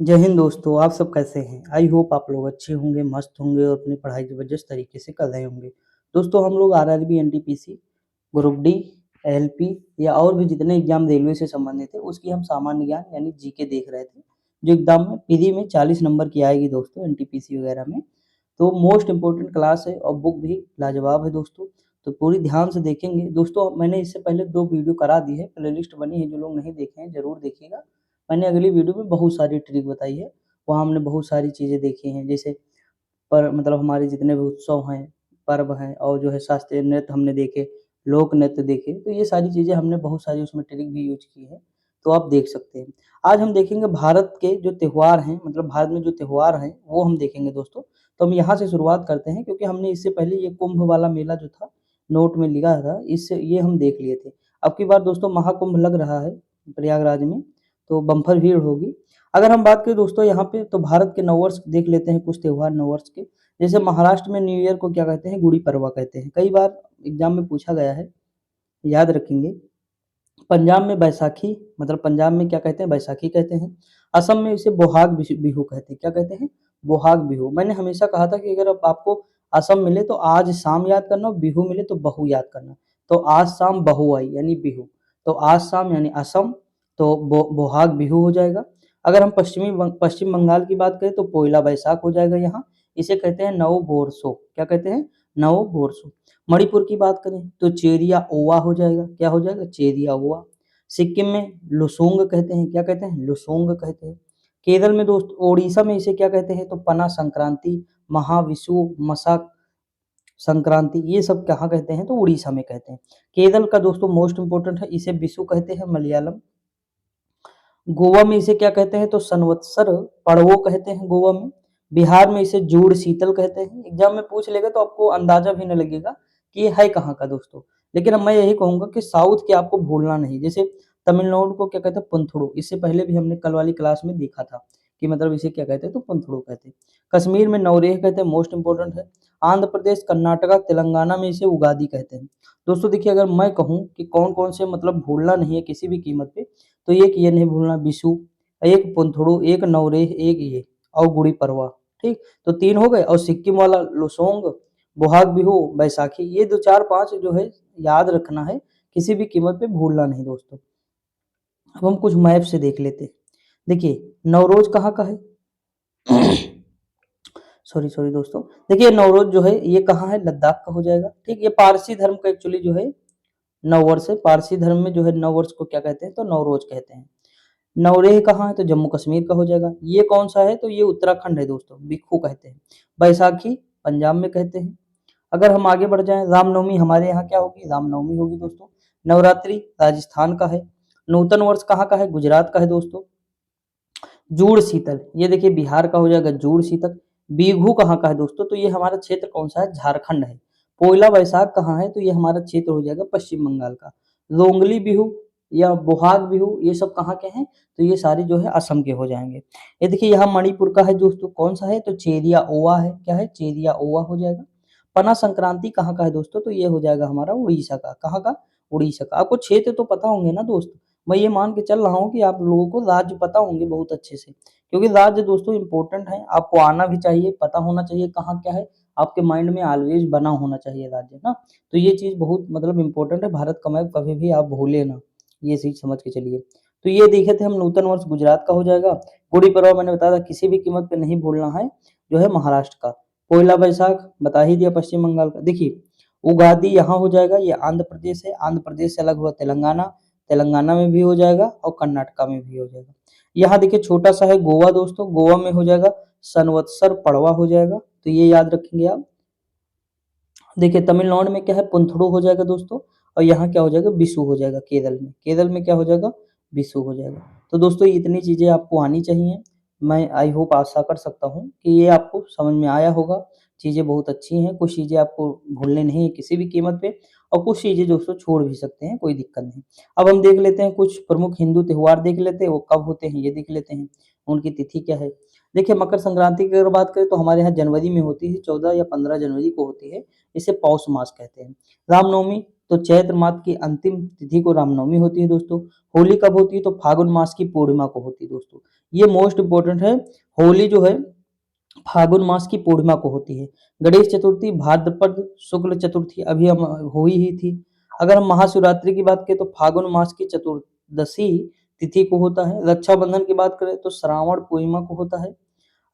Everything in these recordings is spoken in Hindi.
जय हिंद दोस्तों, आप सब कैसे हैं? आई होप आप लोग अच्छे होंगे, मस्त होंगे और अपनी पढ़ाई ज़बरदस्त तरीके से कर रहे होंगे। दोस्तों हम लोग RRB, NTPC, group D, LP या और भी जितने एग्जाम रेलवे से संबंधित है उसकी हम सामान्य ज्ञान यानी जीके देख रहे थे, जो एग्जाम में प्री में 40 नंबर की आएगी दोस्तों एनटीपीसी वगैरह में। तो मोस्ट इम्पोर्टेंट क्लास है और बुक भी लाजवाब है दोस्तों, तो पूरी ध्यान से देखेंगे। दोस्तों मैंने इससे पहले 2 वीडियो करा दी है, प्लेलिस्ट बनी है, जो लोग नहीं देखे हैं ज़रूर देखिएगा। मैंने अगली वीडियो में बहुत सारी ट्रिक बताई है, वहाँ हमने बहुत सारी चीज़ें देखी हैं, जैसे पर मतलब हमारे जितने भी उत्सव हैं, पर्व हैं और जो है शास्त्रीय नृत्य हमने देखे, लोक नृत्य देखे, तो ये सारी चीज़ें हमने बहुत सारी उसमें ट्रिक भी यूज़ की है, तो आप देख सकते हैं। आज हम देखेंगे भारत के जो त्योहार हैं, मतलब भारत में जो त्योहार हैं, वो हम देखेंगे दोस्तों। तो हम यहाँ से शुरुआत करते हैं क्योंकि हमने इससे पहले ये कुंभ वाला मेला जो था, नोट में लिखा था, इससे ये हम देख लिए थे। अब की बार दोस्तों महाकुंभ लग रहा है प्रयागराज में, तो बम्पर भीड़ होगी। अगर हम बात करें दोस्तों यहाँ पे तो भारत के नववर्ष देख लेते हैं, कुछ त्योहार नववर्ष के। जैसे महाराष्ट्र में न्यू ईयर को क्या कहते हैं? गुड़ी पड़वा कहते हैं। कई बार एग्जाम में पूछा गया है, याद रखेंगे। पंजाब में बैसाखी, मतलब पंजाब में क्या कहते हैं? बैसाखी कहते हैं। असम में इसे बोहाग बिहू कहते हैं। क्या कहते हैं? बोहाग बिहू। मैंने हमेशा कहा था कि अगर अब आपको असम मिले तो आज शाम याद करना और बिहू मिले तो बहु याद करना। तो आज शाम बहु आई यानी बिहू, तो आज शाम यानी असम, तो बोहाग बिहू हो जाएगा। अगर हम पश्चिम बंगाल की बात करें तो पोइला बैसाख हो जाएगा यहाँ। इसे कहते हैं नव बोरसो। क्या कहते हैं? नव बोरसो। मणिपुर की बात करें तो चेरिया ओवा हो जाएगा। क्या हो जाएगा? चेरिया ओवा। सिक्किम में लुसोंग कहते हैं। क्या कहते हैं? लुसोंग कहते हैं। केरल में दोस्त ओडिशा में इसे क्या कहते हैं? तो पना संक्रांति, महाविषु, मसा संक्रांति, ये सब कहाँ कहते हैं? तो उड़ीसा में कहते हैं। केरल का दोस्तों मोस्ट इंपोर्टेंट है, इसे विषु कहते हैं मलयालम। गोवा में इसे क्या कहते हैं? तो संवत्सर पड़वो कहते हैं गोवा में। बिहार में इसे जूड़ शीतल कहते हैं। एग्जाम में पूछ लेगा तो आपको अंदाजा भी नहीं लगेगा कि ये है कहाँ का दोस्तों। लेकिन अब मैं यही कहूंगा कि साउथ के आपको भूलना नहीं। जैसे तमिलनाडु को क्या कहते हैं? पुंथड़ू। इससे पहले भी हमने कल वाली क्लास में देखा था कि मतलब इसे क्या कहते हैं? तो पुंथड़ू कहते हैं। कश्मीर में नवरेह कहते हैं, मोस्ट इंपोर्टेंट है। आंध्र प्रदेश, कर्नाटका, तेलंगाना में इसे उगादी कहते हैं। दोस्तों देखिए, अगर मैं कहूँ कि कौन कौन से मतलब भूलना नहीं है किसी भी कीमत पे, तो एक ये नहीं भूलना विषु, एक पुंथड़ू, एक नवरेह, एक ये और गुड़ी पड़वा। ठीक, तो 3 हो गए। और सिक्किम वाला लोसोंग, बोहाग बिहू, बैसाखी, ये 2 4 5 जो है याद रखना है, किसी भी कीमत पे भूलना नहीं दोस्तों। अब हम कुछ मैप से देख लेते हैं। देखिए नवरोज कहाँ का है? सॉरी सॉरी दोस्तों, देखिए नवरोज जो है ये कहाँ है? लद्दाख का हो जाएगा। ठीक, ये पारसी धर्म का एक्चुअली जो है नववर्ष है। पारसी धर्म में जो है नववर्ष को क्या कहते हैं? तो नवरोज कहते हैं। नवरेह कहाँ है? तो जम्मू कश्मीर का हो जाएगा। ये कौन सा है? तो ये उत्तराखंड है दोस्तों, बिक्खू कहते हैं। बैसाखी पंजाब में कहते हैं। अगर हम आगे बढ़ जाएं, रामनवमी हमारे यहाँ क्या होगी? रामनवमी होगी दोस्तों। नवरात्रि राजस्थान का है। नूतन वर्ष कहाँ का है? गुजरात का है दोस्तों। जूड़ शीतल, ये देखिए बिहार का हो जाएगा जूड़ शीतल। बीघू कहाँ का है दोस्तों? तो ये हमारा क्षेत्र कौन सा है? झारखंड है। पोइला बैसाख कहाँ है? तो ये हमारा क्षेत्र हो जाएगा पश्चिम बंगाल का। लोंगली बिहू या बोहाग बिहू, ये सब कहाँ के हैं? तो ये सारे जो है असम के हो जाएंगे। ये देखिए यहाँ मणिपुर का है दोस्तों, कौन सा है? तो चेरिया ओवा है। क्या है? चेरिया ओवा हो जाएगा। पना संक्रांति कहाँ का है दोस्तों? तो ये हो जाएगा हमारा उड़ीसा का। कहाँ का? उड़ीसा का। आपको क्षेत्र तो पता होंगे ना दोस्त, मैं ये मान के चल रहा हूँ कि आप लोगों को राज्य पता होंगे बहुत अच्छे से, क्योंकि राज्य दोस्तों इंपॉर्टेंट है, आपको आना भी चाहिए, पता होना चाहिए कहाँ क्या है, आपके माइंड में ऑलवेज बना होना चाहिए राज्य ना। तो ये चीज़ बहुत मतलब इंपॉर्टेंट है, भारत का मैप कभी भी आप भूले ना, ये चीज़ समझ के चलिए। तो ये देखे थे हम, नूतन वर्ष गुजरात का हो जाएगा। गुड़ी पड़वा मैंने बताया था किसी भी कीमत पे नहीं भूलना है, जो है महाराष्ट्र का। पोइला बैसाख बता ही दिया पश्चिम बंगाल का। देखिए उगादी यहाँ हो जाएगा, ये आंध्र प्रदेश है, आंध्र प्रदेश से अलग हुआ तेलंगाना, तेलंगाना में भी हो जाएगा और कर्नाटका में भी हो जाएगा। यहाँ देखिए छोटा सा है गोवा दोस्तों, गोवा में हो जाएगा संवत्सर पड़वा हो जाएगा, तो ये याद रखेंगे आप। देखिए तमिलनाडु में क्या है? पुंथड़ू हो जाएगा दोस्तों। और यहाँ क्या हो जाएगा? बिशु हो जाएगा। केरल में, केरल में क्या हो जाएगा? बिशु हो जाएगा। तो दोस्तों इतनी चीजें आपको आनी चाहिए। मैं आई होप आशा कर सकता हूँ कि ये आपको समझ में आया होगा। चीजें बहुत अच्छी हैं, कुछ चीजें आपको भूलने नहीं है किसी भी कीमत पे, और कुछ चीजें दोस्तों छोड़ भी सकते हैं, कोई दिक्कत नहीं। अब हम देख लेते हैं कुछ प्रमुख हिंदू त्योहार देख लेते हैं, वो कब होते हैं ये देख लेते हैं, उनकी तिथि क्या है। देखिए मकर संक्रांति की अगर बात करें तो हमारे यहाँ जनवरी में होती है, 14 या 15 जनवरी को होती है, इसे पौष मास कहते हैं। रामनवमी तो चैत्र मास की अंतिम तिथि को रामनवमी होती है दोस्तों। होली कब होती है? तो फागुन मास की पूर्णिमा को होती है दोस्तों। ये मोस्ट इंपोर्टेंट है। होली जो है फागुन मास की पूर्णिमा को होती है। गणेश चतुर्थी भाद्रपद शुक्ल चतुर्थी अभी हम हुई ही थी। अगर हम महाशिवरात्रि की बात करें तो फागुन मास की चतुर्दशी तिथि को होता है। रक्षाबंधन की बात करें तो श्रावण पूर्णिमा को होता है।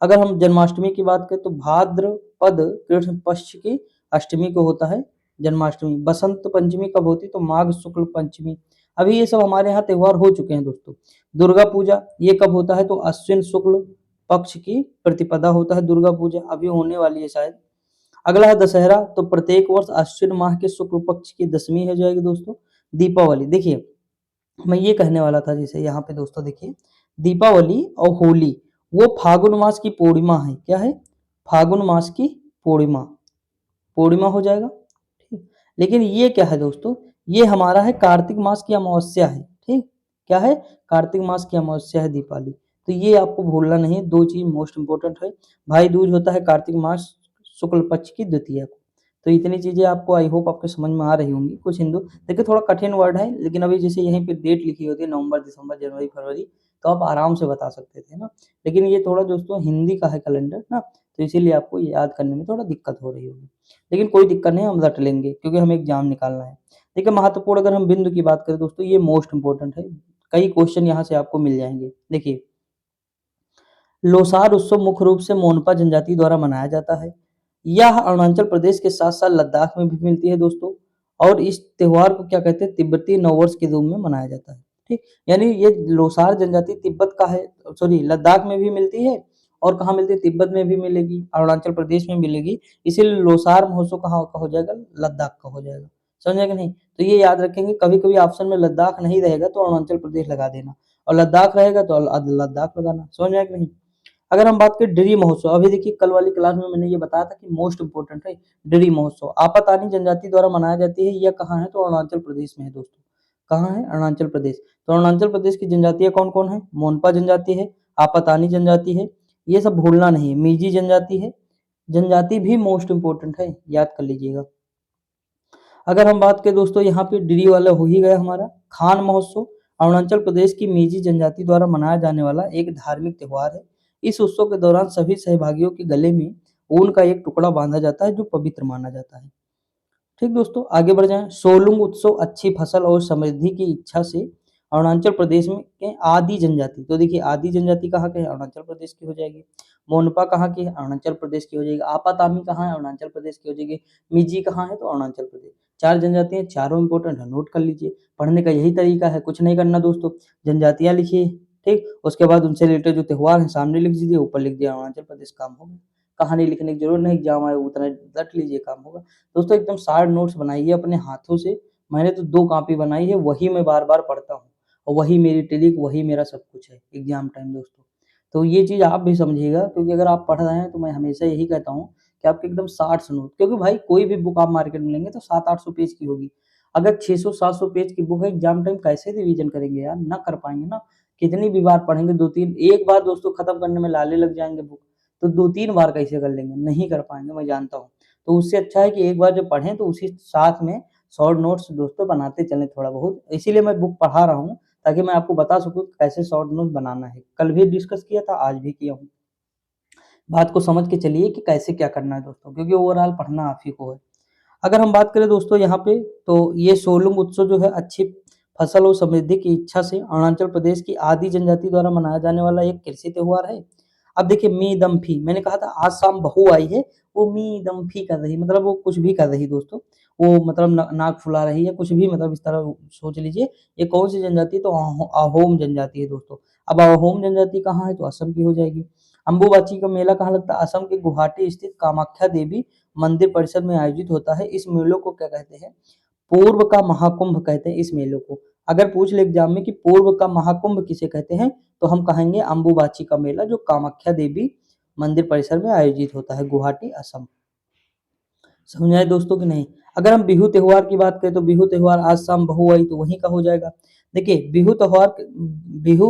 अगर हम जन्माष्टमी की बात करें तो भाद्रपद कृष्ण पक्ष की अष्टमी को होता है जन्माष्टमी। बसंत पंचमी कब होती है? तो माघ शुक्ल पंचमी। अभी ये सब हमारे यहाँ त्योहार हो चुके हैं दोस्तों। दुर्गा पूजा ये कब होता है? तो अश्विन शुक्ल पक्ष की प्रतिपदा होता है दुर्गा पूजा, अभी होने वाली है शायद। अगला है दशहरा, तो प्रत्येक वर्ष अश्विन माह के शुक्ल पक्ष की दशमी हो जाएगी दोस्तों। दीपावली, देखिए मैं ये कहने वाला था, जैसे यहाँ पे दोस्तों देखिए दीपावली और होली वो फागुन मास की पूर्णिमा है। क्या है? फागुन मास की पूर्णिमा, पूर्णिमा हो जाएगा। ठीक, लेकिन ये क्या है दोस्तों? ये हमारा है कार्तिक मास की अमावस्या है। ठीक, क्या है? कार्तिक मास की अमावस्या है दीपावली। तो ये आपको भूलना नहीं, दो चीज मोस्ट इंपोर्टेंट है। भाई दूज होता है कार्तिक मास शुक्ल पक्ष की द्वितीया को। तो इतनी चीजें आपको आई होप आपके समझ में आ रही होंगी। कुछ हिंदू देखिए थोड़ा कठिन वर्ड है, लेकिन अभी जैसे यहीं पे डेट लिखी होती है नवंबर दिसंबर जनवरी फरवरी, तो आप आराम से बता सकते थे ना। लेकिन ये थोड़ा दोस्तों हिंदी का है कैलेंडर ना, तो इसीलिए आपको याद करने में थोड़ा दिक्कत हो रही होगी। लेकिन कोई दिक्कत नहीं, हम रट लेंगे क्योंकि हमें एग्जाम निकालना है। देखिए महत्वपूर्ण अगर हम बिंदु की बात करें दोस्तों, ये मोस्ट इंपोर्टेंट है। कई क्वेश्चन यहाँ से आपको मिल जाएंगे। देखिए लोसार उत्सव मुख्य रूप से मोनपा जनजाति द्वारा मनाया जाता है। यह अरुणाचल प्रदेश के साथ साथ लद्दाख में भी मिलती है दोस्तों। और इस त्योहार को क्या कहते हैं? तिब्बती नववर्ष के रूप में मनाया जाता है। ठीक, यानी ये लोसार जनजाति तिब्बत का है, सॉरी लद्दाख में भी मिलती है। और कहाँ मिलती है? तिब्बत में भी मिलेगी, अरुणाचल प्रदेश में मिलेगी। इसीलिए लोसार महोत्सव कहाँ का हो जाएगा? लद्दाख का हो जाएगा। समझे कि नहीं? तो ये याद रखेंगे, कभी कभी ऑप्शन में लद्दाख नहीं रहेगा तो अरुणाचल प्रदेश लगा देना, और लद्दाख रहेगा तो लद्दाख लगाना। समझ में कि नहीं? अगर हम बात करें डिरी महोत्सव, अभी देखिए कल वाली क्लास में मैंने ये बताया था कि मोस्ट इंपोर्टेंट है डिरी महोत्सव। आपातानी जनजाति द्वारा मनाया जाती है। यह कहाँ है? तो अरुणाचल प्रदेश में है दोस्तों। कहाँ है? अरुणाचल प्रदेश। तो अरुणाचल प्रदेश की जनजातियां कौन कौन है? मोनपा जनजाति है, आपातानी जनजाति है, ये सब भूलना नहीं। मीजी जनजाति है, जनजाति भी मोस्ट इंपोर्टेंट है, याद कर लीजिएगा। अगर हम बात करें दोस्तों, यहाँ पे डिरी वाला हो ही गया हमारा। खान महोत्सव अरुणाचल प्रदेश की मीजी जनजाति द्वारा मनाया जाने वाला एक धार्मिक त्योहार है। इस उत्सव के दौरान सभी सहभागियों के गले में ऊन का एक टुकड़ा बांधा जाता है जो पवित्र माना जाता है। ठीक दोस्तों, आगे बढ़ जाएं। सोलुंग उत्सव अच्छी फसल और समृद्धि की इच्छा से अरुणाचल प्रदेश में के आदि जनजाति, तो देखिए आदि जनजाति कहाँ के है? अरुणाचल प्रदेश की हो जाएगी। मोनपा कहाँ की है? अरुणाचल प्रदेश की हो जाएगी। आपातामी कहाँ है? अरुणाचल प्रदेश की हो जाएगी। मिजी कहाँ है? तो अरुणाचल प्रदेश। चार जनजातियां, चारों इंपोर्टेंट है, नोट कर लीजिए। पढ़ने का यही तरीका है, कुछ नहीं करना दोस्तों। जनजातियां लिखिए, ठीक, उसके बाद उनसे रिलेटेड जो त्योहार है सामने लिख दीजिए, ऊपर लिख दिया अरुणाचल प्रदेश, काम हो गया। कहानी लिखने की जरूरत नहीं, एग्जाम आए उतना रट लीजिए, काम होगा। दोस्तों एकदम शार्ट नोट्स बनाइए अपने हाथों से। मैंने तो 2 कॉपी बनाई है, वही मैं बार-बार पढ़ता हूँ और वही मेरी ट्रिक, वही मेरा सब कुछ है एग्जाम टाइम दोस्तों। तो ये चीज़ आप भी समझिएगा, क्योंकि अगर आप पढ़ रहे हैं तो मैं हमेशा यही कहता हूँ कि आपके एकदम शार्ट से नोट, क्योंकि भाई कोई भी बुक आप मार्केट में लेंगे तो 700-800 पेज की होगी। अगर 600-700 पेज की बुक है, एग्जाम टाइम कैसे रिवीजन करेंगे यार? ना कर पाएँगे ना। कितनी भी बार पढ़ेंगे, 2-3 एक बार दोस्तों खत्म करने में लाले लग जाएँगे बुक, तो 2-3 बार कैसे कर लेंगे? नहीं कर पाएँगे, मैं जानता हूँ। तो उससे अच्छा है कि एक बार जब पढ़ें तो उसी साथ में शॉर्ट नोट्स दोस्तों बनाते चलें थोड़ा बहुत। इसीलिए मैं बुक पढ़ा रहा हूँ, ताकि मैं आपको बता सकूँ कैसे शॉर्ट नोट्स बनाना है। कल भी डिस्कस किया था, आज भी किया हूँ। बात को समझ के चलिए कि कैसे क्या करना है दोस्तों, क्योंकि ओवरऑल पढ़ना आप ही को है। अगर हम बात करें दोस्तों यहाँ पे, तो ये सोलुंग उत्सव जो है अच्छी फसल और समृद्धि की इच्छा से अरुणाचल प्रदेश की आदि जनजाति द्वारा मनाया जाने वाला एक कृषि त्योहार है। अब देखिए मी दम्फी, मैंने कहा था आज शाम बहू आई है, वो मी दम्फी कर रही, मतलब वो कुछ भी कर रही दोस्तों। वो मतलब नाक फुला रही है, कुछ भी, मतलब इस तरह सोच लीजिए। ये कौन सी जनजाति है? तो अहोम जनजाति है दोस्तों। अब अहोम जनजाति कहाँ है? तो असम की हो जाएगी। अम्बुबाची का मेला कहाँ लगता है? असम के गुवाहाटी स्थित कामाख्या देवी मंदिर परिसर में आयोजित होता है। इस मेलों को क्या कहते हैं? पूर्व का महाकुंभ कहते हैं इस मेलों को। अगर पूछ ले एग्जाम में कि पूर्व का महाकुंभ किसे कहते हैं, तो हम कहेंगे अम्बुबाची का मेला, जो कामाख्या देवी मंदिर परिसर में आयोजित होता है, गुवाहाटी असम। समझ आए दोस्तों कि नहीं? अगर हम बिहू त्योहार की बात करें तो बिहू त्योहार आज शाम बहू आई, तो वहीं का हो जाएगा। देखिए बिहू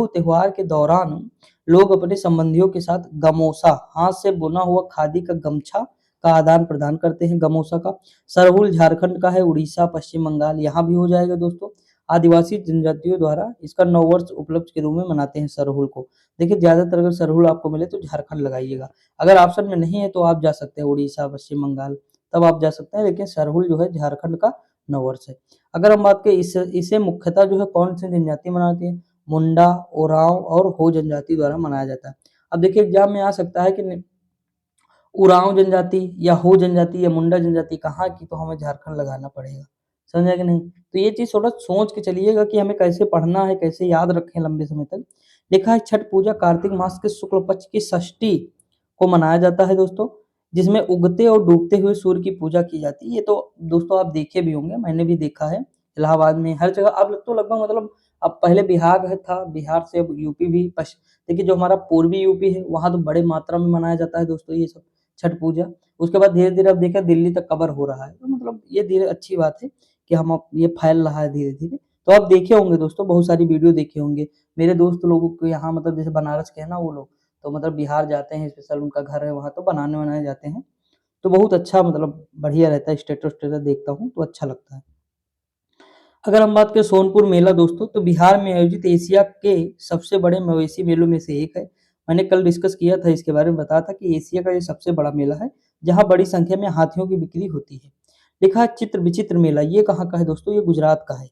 त्योहार के दौरान लोग अपने संबंधियों के साथ गमोसा, हाथ से बुना हुआ खादी का गमछा का आदान प्रदान करते हैं, गमोसा का। सरहुल झारखंड का है, उड़ीसा, पश्चिम बंगाल यहाँ भी हो जाएगा दोस्तों। आदिवासी जनजातियों द्वारा इसका नववर्ष उपलब्ध के रूप में मनाते हैं सरहुल को। देखिए ज्यादातर अगर सरहुल आपको मिले तो झारखंड लगाइएगा, अगर ऑप्शन में नहीं है तो आप जा सकते हैं उड़ीसा, पश्चिम बंगाल, तब आप जा सकते हैं, लेकिन सरहुल जो है झारखंड का नववर्ष है। अगर हम बात करें इसे मुख्यतः जो है कौन सी जनजाति मनाती है, मुंडा, ओरांव और हो जनजाति द्वारा मनाया जाता है। अब देखिए एग्जाम में आ सकता है कि उरांव जनजाति या हो जनजाति या मुंडा जनजाति कहाँ की, तो हमें झारखंड लगाना पड़ेगा, समझा कि नहीं। तो ये चीज थोड़ा सोच के चलिएगा कि हमें कैसे पढ़ना है, कैसे याद रखें लंबे समय तक। लिखा है छठ पूजा कार्तिक मास के शुक्ल पक्ष की षष्ठी को मनाया जाता है दोस्तों, जिसमें उगते और डूबते हुए सूर्य की पूजा की जाती है। ये तो दोस्तों आप देखे भी होंगे, मैंने भी देखा है इलाहाबाद में, हर जगह। अब तो लगभग मतलब अब पहले बिहार है था, बिहार से अब यूपी भी देखिए जो हमारा पूर्वी यूपी है वहां तो बड़े मात्रा में मनाया जाता है दोस्तों ये सब छठ पूजा। उसके बाद धीरे धीरे अब देखिए दिल्ली तक कवर हो रहा है, तो मतलब ये धीरे अच्छी बात है कि हम अब ये फैल रहा है धीरे धीरे। तो आप देखे होंगे दोस्तों, बहुत सारी वीडियो देखे होंगे, मेरे दोस्त लोगों को यहाँ मतलब जैसे बनारस के है ना वो लोग, तो मतलब बिहार जाते हैं, स्पेशल उनका घर है वहाँ, तो बनाने बनाने जाते हैं, तो बहुत अच्छा मतलब बढ़िया रहता है, स्टेटस स्टेटस देखता हूँ तो अच्छा लगता है। अगर हम बात करें सोनपुर मेला दोस्तों, तो बिहार में आयोजित एशिया के सबसे बड़े मवेशी मेलों में से एक है। मैंने कल डिस्कस किया था इसके बारे में, बताया था कि एशिया का ये सबसे बड़ा मेला है जहाँ बड़ी संख्या में हाथियों की बिक्री होती है। लिखा है चित्र विचित्र मेला, ये कहाँ का है दोस्तों, ये गुजरात का है।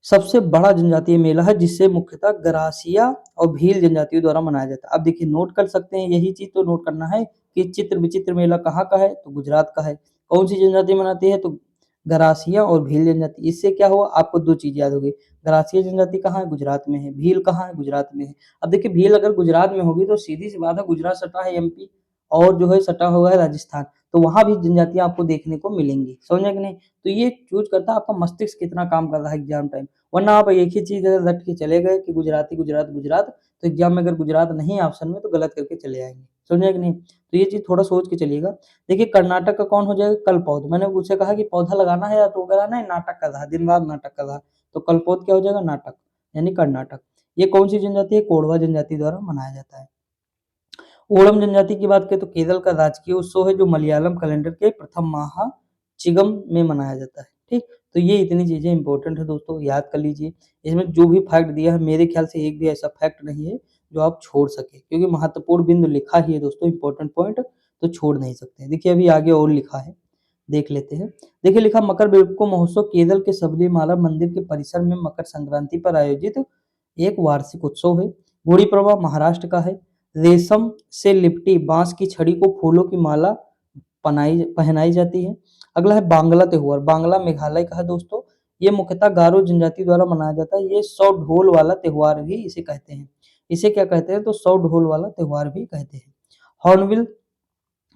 सबसे बड़ा जनजातीय मेला है जिससे मुख्यतः गरासिया और भील जनजातियों द्वारा मनाया जाता है। अब देखिए नोट कर सकते हैं, यही चीज तो नोट करना है कि चित्र विचित्र मेला कहाँ का है, तो गुजरात का है। कौन सी जनजाति मनाती है, तो गरासिया और भील जनजाति। इससे क्या हुआ, आपको दो चीज याद होगी, गरासिया जनजाति कहाँ है, गुजरात में है, भील कहाँ है, गुजरात में है। अब देखिए भील अगर गुजरात में होगी तो सीधी सी बात है गुजरात सटा है एमपी, और जो है सटा हुआ है राजस्थान, तो वहां भी जनजातियां आपको देखने को मिलेंगी, समझे कि नहीं। तो ये चूज करता है आपका मस्तिष्क कितना काम कर रहा है एग्जाम टाइम, वरना आप एक ही चीज अगर रट के चले गए कि गुजराती गुजरात गुजरात, तो एग्जाम में अगर गुजरात नहीं ऑप्शन में तो गलत करके चले आएंगे, समझे कि नहीं। तो ये चीज थोड़ा सोच के चलिएगा। देखिए कर्नाटक का कौन हो जाएगा, कल्पौध। मैंने उससे कहा कि पौधा लगाना है या तो कराना है, नाटक कर रहा है, दिन रात नाटक कर रहा है, तो कल्पौध क्या हो जाएगा, नाटक, यानी कर्नाटक। ये कौन सी जनजाति है, कोरवा जनजाति द्वारा मनाया जाता है। ओणम जनजाति की बात करें तो केरल का राजकीय उत्सव है जो मलयालम कैलेंडर के प्रथम माह चिगम में मनाया जाता है, ठीक। तो ये इतनी चीजें इंपॉर्टेंट है दोस्तों, याद कर लीजिए। इसमें जो भी फैक्ट दिया है मेरे ख्याल से एक भी ऐसा फैक्ट नहीं है जो आप छोड़ सके, क्योंकि महत्वपूर्ण बिंदु लिखा ही है दोस्तों, इंपॉर्टेंट पॉइंट तो छोड़ नहीं सकते। देखिए अभी आगे और लिखा है, देख लेते हैं। देखिए लिखा मकर बिल्को महोत्सव केरल के सबरीमाला मंदिर के परिसर में मकर संक्रांति पर आयोजित एक वार्षिक उत्सव है। गुड़ी पड़वा महाराष्ट्र का है। रेशम से लिपटी बांस की छड़ी को फूलों की माला पहनाई जाती है। अगला है बांग्ला त्योहार, बांग्ला मेघालय का है दोस्तों। ये मुख्यतः गारो जनजाति द्वारा मनाया जाता है। ये 100 ढोल वाला त्योहार भी इसे कहते हैं। इसे क्या कहते हैं, तो 100 ढोल वाला त्योहार भी कहते हैं। हॉर्नबिल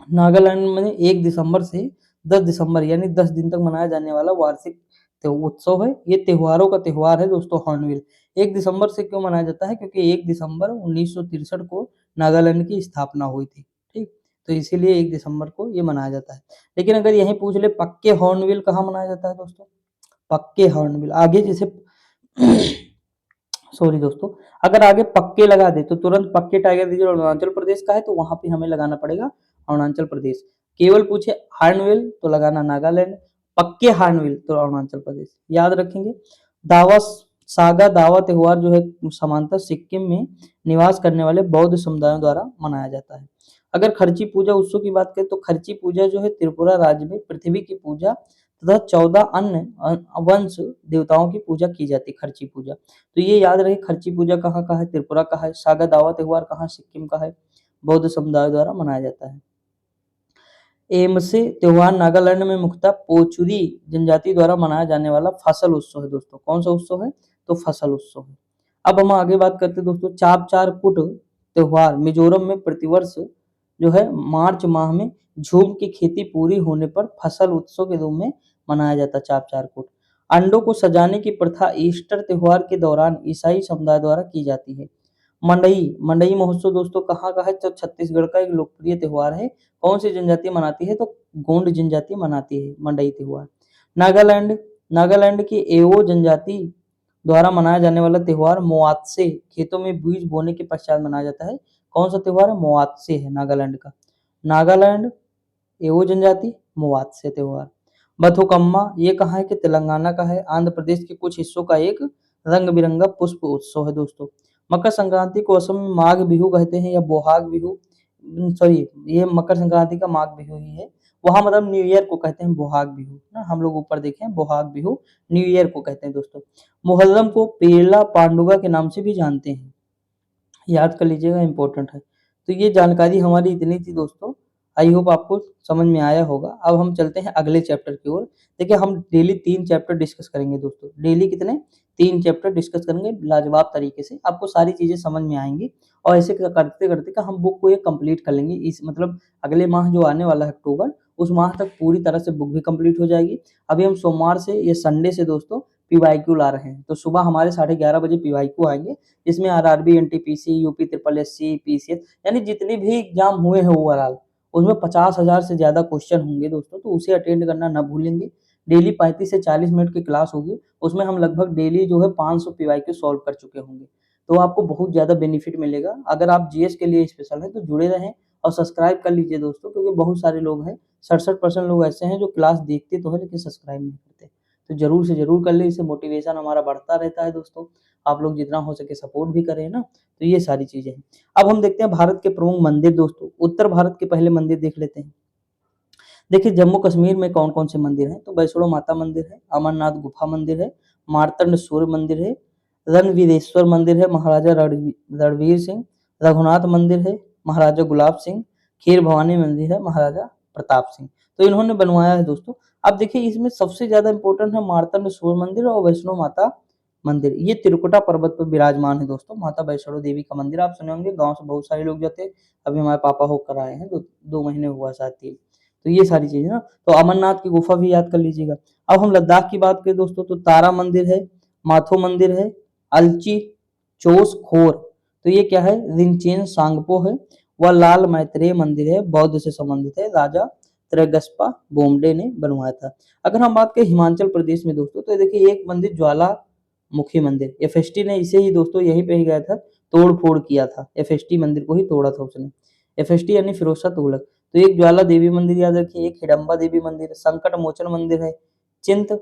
नागालैंड में 1 दिसंबर से 10 दिसंबर यानी 10 दिन तक मनाया जाने वाला वार्षिक उत्सव है। ये त्योहारों का त्योहार है दोस्तों हॉर्नबिल। 1 दिसंबर से क्यों मनाया जाता है, क्योंकि 1 दिसंबर 1963 को नागालैंड की स्थापना हुई थी, ठीक। तो इसीलिए 1 दिसंबर को ये मनाया जाता है। लेकिन अगर यहीं पूछ ले पक्के हॉर्नबिल कहाँ मनाया जाता है दोस्तों, पक्के हॉर्नबिल आगे जैसे सॉरी दोस्तों, अगर आगे पक्के लगा दे तो तुरंत पक्के टाइगर रिजर्व अरुणाचल प्रदेश का है, तो वहां पे हमें लगाना पड़ेगा अरुणाचल प्रदेश। केवल पूछे हार्नविल तो लगाना नागालैंड, पक्के हार्नविल तो अरुणाचल प्रदेश, याद रखेंगे। दावा सागा दावा त्योहार जो है समांतर सिक्किम में निवास करने वाले बौद्ध समुदायों द्वारा मनाया जाता है। अगर खर्ची पूजा उत्सव की बात करें तो खर्ची पूजा जो है त्रिपुरा राज्य में पृथ्वी की पूजा तथा 14 अन्य वंश देवताओं की पूजा की जाती है, खर्ची पूजा। तो ये याद रहे खर्ची पूजा कहाँ का है, त्रिपुरा का है। सागा दावा त्योहार कहाँ, सिक्किम का है, बौद्ध समुदाय द्वारा मनाया जाता है। एमसे त्योहार नागालैंड में मुख्यतः पोचुरी जनजाति द्वारा मनाया जाने वाला फसल उत्सव है दोस्तों। कौन सा उत्सव है, तो फसल उत्सव है। अब हम आगे बात करते हैं दोस्तों, चाप चार कुट त्योहार मिजोरम में प्रतिवर्ष जो है मार्च माह में झूम की खेती पूरी होने पर फसल उत्सव के रूप में मनाया जाता है चाप चार कुट। अंडों को सजाने की प्रथा ईस्टर त्योहार के दौरान ईसाई समुदाय द्वारा की जाती है। मंडई मंडई महोत्सव दोस्तों कहाँ का है, तो छत्तीसगढ़ का एक लोकप्रिय त्योहार है। कौन सी जनजाति मनाती है, तो गोंड जनजाति मनाती है मंडई त्योहार। नागालैंड नागालैंड की एओ जनजाति द्वारा मनाया जाने वाला त्योहार मोआत्से खेतों में बीज बोने के पश्चात मनाया जाता है। कौन सा त्योहार है, मोआत्से है नागालैंड का। नागालैंड एवो जनजाति, मवात्स्य त्योहार। बथुकम्मा ये कहाँ है कि तेलंगाना का है। आंध्र प्रदेश के कुछ हिस्सों का एक रंग बिरंगा पुष्प उत्सव है दोस्तों। मकर संक्रांति को असम में माघ बिहू कहते हैं या बोहाग बिहू, सॉरी ये मकर संक्रांति का माघ बिहू ही है। वहाँ मतलब न्यू ईयर को कहते हैं बोहाग बिहू ना, हम लोग ऊपर देखें बोहाग बिहू न्यू ईयर को कहते हैं दोस्तों। मुहर्रम को पेला पांडुगा के नाम से भी जानते हैं, याद कर लीजिएगा, इंपॉर्टेंट है। तो ये जानकारी हमारी इतनी थी दोस्तों, आई होप आपको समझ में आया होगा। अब हम चलते हैं अगले चैप्टर की ओर। देखिए हम डेली 3 चैप्टर डिस्कस करेंगे दोस्तों, डेली कितने 3 चैप्टर डिस्कस करेंगे लाजवाब तरीके से, आपको सारी चीजें समझ में आएंगी। और ऐसे करते करते का हम बुक को ये कंप्लीट कर लेंगे, इस मतलब अगले माह जो आने वाला है अक्टूबर, उस माह तक पूरी तरह से बुक भी कंप्लीट हो जाएगी। अभी हम सोमवार से या संडे से दोस्तों पीवाईक्यू ला रहे हैं, तो सुबह हमारे 11:30 बजे पीवाईक्यू आएंगे। इसमें RRB, NTPC, UP triple SC, PCS यानी जितने भी एग्जाम हुए हैं ओवरऑल, उसमें 50,000 से ज्यादा क्वेश्चन होंगे दोस्तों, तो उसे अटेंड करना ना भूलेंगे। डेली 35 से 40 मिनट की क्लास होगी, उसमें हम लगभग डेली जो है 500 पीवाईक्यू सॉल्व कर चुके होंगे। तो आपको बहुत ज्यादा बेनिफिट मिलेगा। अगर आप जीएस के लिए स्पेशल है तो जुड़े रहें और सब्सक्राइब कर लीजिए दोस्तों, क्योंकि बहुत सारे लोग हैं, 67% लोग ऐसे हैं जो क्लास देखते तो है लेकिन सब्सक्राइब नहीं करते। तो जरूर से जरूर कर ले, इससे मोटिवेशन हमारा बढ़ता रहता है दोस्तों। आप लोग जितना हो सके सपोर्ट भी करें ना, तो ये सारी चीजें हैं। अब हम देखते हैं भारत के प्रमुख मंदिर दोस्तों। उत्तर भारत के पहले मंदिर देख लेते हैं। देखिए जम्मू कश्मीर में कौन कौन से मंदिर हैं, तो वैष्णो माता मंदिर है, अमरनाथ गुफा मंदिर है, मार्तंड सूर्य मंदिर है, रणवीरेश्वर मंदिर है महाराजा रणवीर सिंह, रघुनाथ मंदिर है महाराजा गुलाब सिंह, खीर भवानी मंदिर है महाराजा प्रताप सिंह। तो इन्होंने बनवाया है दोस्तों। अब देखिए इसमें सबसे ज्यादा इंपॉर्टेंट है मार्तंड सूर्य मंदिर और वैष्णो माता मंदिर। ये त्रिकुटा पर्वत पर विराजमान है दोस्तों। माता वैष्णो देवी का मंदिर आप सुने होंगे, गांव से बहुत सारे लोग जाते हैं। अभी हमारे पापा होकर आए हैं, 2 महीने हुआ शायद 3। तो ये सारी चीजें ना, तो अमरनाथ की गुफा भी याद कर लीजिएगा। अब हम लद्दाख की बात करें दोस्तों, तो तारा मंदिर है, माथो मंदिर है, अलची चोस खोर, तो ये क्या है, रिंचेन सांगपो है। वह लाल मैत्रेय मंदिर है, बौद्ध से संबंधित है, राजा त्रैगस्पा बोमडे ने बनवाया था। अगर हम बात करें हिमाचल प्रदेश में दोस्तों, तो देखिए एक मंदिर ज्वालामुखी मंदिर, एफएसटी ने इसे ही दोस्तों यहीं पे ही गया था, तोड़ फोड़ किया था, एफएसटी मंदिर को ही तोड़ा था उसने। एफएसटी यानी फिरोज शाह तुगलक। तो एक ज्वाला देवी मंदिर याद रखिए, एक हिडम्बा देवी मंदिर, संकट मोचन मंदिर है, चिंत